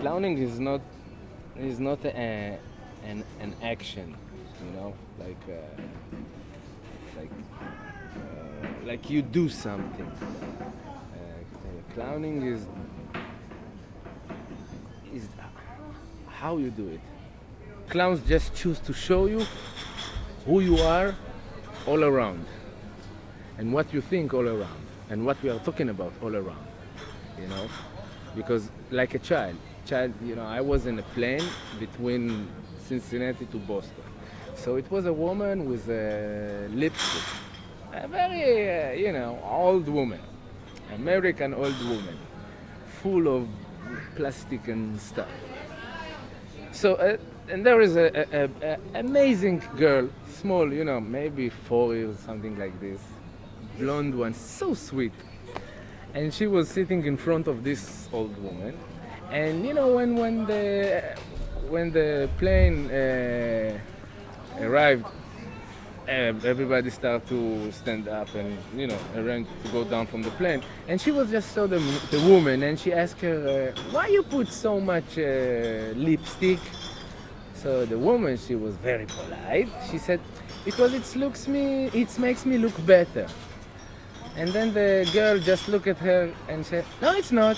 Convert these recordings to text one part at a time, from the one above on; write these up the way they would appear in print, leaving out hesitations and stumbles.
clowning is not an action, like like like you do something. Clowning is how you do it. Clowns just choose to show you who you are all around, and what you think all around, and what we are talking about all around, you know. Because like a child, I was in a plane between Cincinnati to Boston. So it was a woman with a lipstick, a very, old woman, American old woman, full of plastic and stuff. So, and there is a amazing girl, small, maybe 4 years, something like this, blonde one, so sweet. And she was sitting in front of this old woman. And when the plane arrived, everybody started to stand up and arrange to go down from the plane. And she was just saw the woman, and she asked her, "Why you put so much lipstick?" So the woman, she was very polite. She said, "Because it makes me look better." And then the girl just looked at her and said, "No, it's not."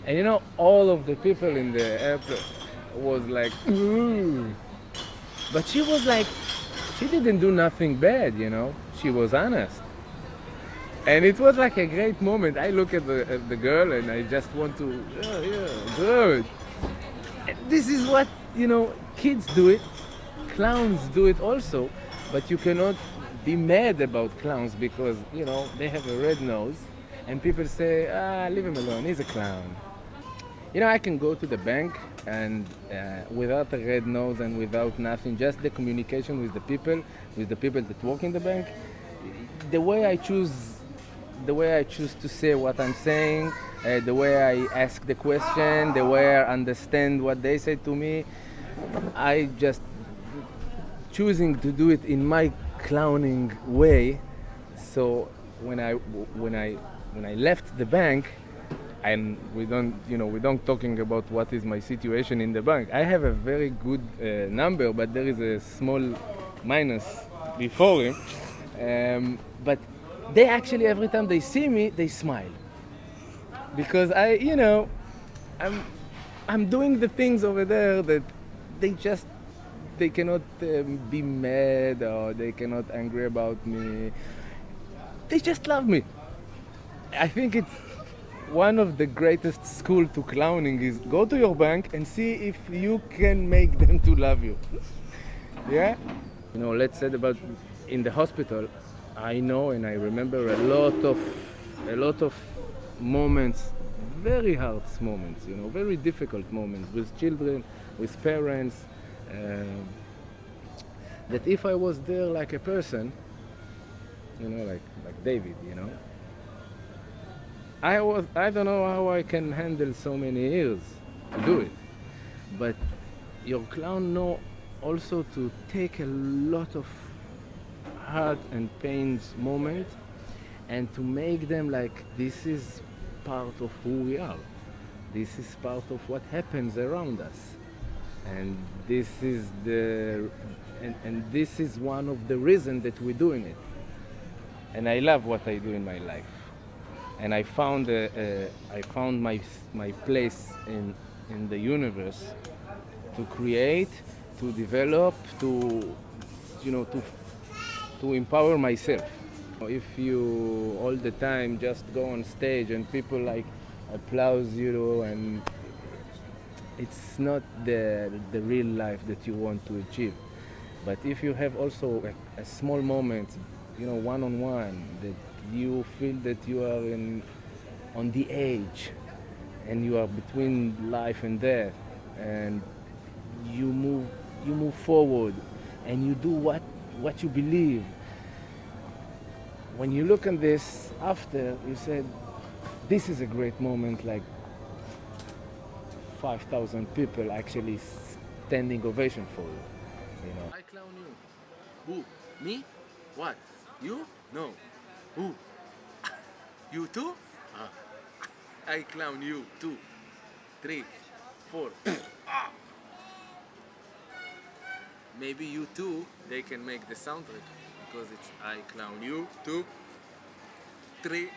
And all of the people in the airplane was like, "Ooh." But she was like, she didn't do nothing bad, She was honest. And it was like a great moment. I look at the girl and I just want to, yeah, good. And this is what, kids do it, clowns do it also, but you cannot be mad about clowns because, they have a red nose and people say, leave him alone, he's a clown. I can go to the bank and without a red nose and without nothing, just the communication with the people that work in the bank, the way I choose to say what I'm saying, the way I ask the question, the way I understand what they say to me, I just choosing to do it in my clowning way. So when I left the bank, and we don't talking about what is my situation in the bank. I have a very good number, but there is a small minus before him. But they actually, every time they see me, they smile because I'm doing the things over there that they cannot be mad or they cannot angry about me. They just love me. I think it's one of the greatest school to clowning is go to your bank and see if you can make them to love you. Yeah? Let's say about in the hospital, I know and I remember a lot of moments, very hard moments, very difficult moments with children, with parents, that if I was there like a person, like David, I don't know how I can handle so many years to do it. But your clown know also to take a lot of hurt and pains moment and to make them like this is part of who we are. This is part of what happens around us. And this is this is one of the reasons that we're doing it. And I love what I do in my life. And I found my place in the universe to create, to develop, to empower myself. If you all the time just go on stage and people like applause you, and it's not the real life that you want to achieve. But if you have also a small moment, one-on-one, that you feel that you are on the edge and you are between life and death, and you move forward and you do what you believe. When you look at this after, you said, this is a great moment, like 5,000 people actually standing ovation for you. I clown you. Who? Me? What? You? No. Who? You too? I clown you. 2, 3. 4. Maybe you too, they can make the soundtrack because it's I clown you, 2, 3.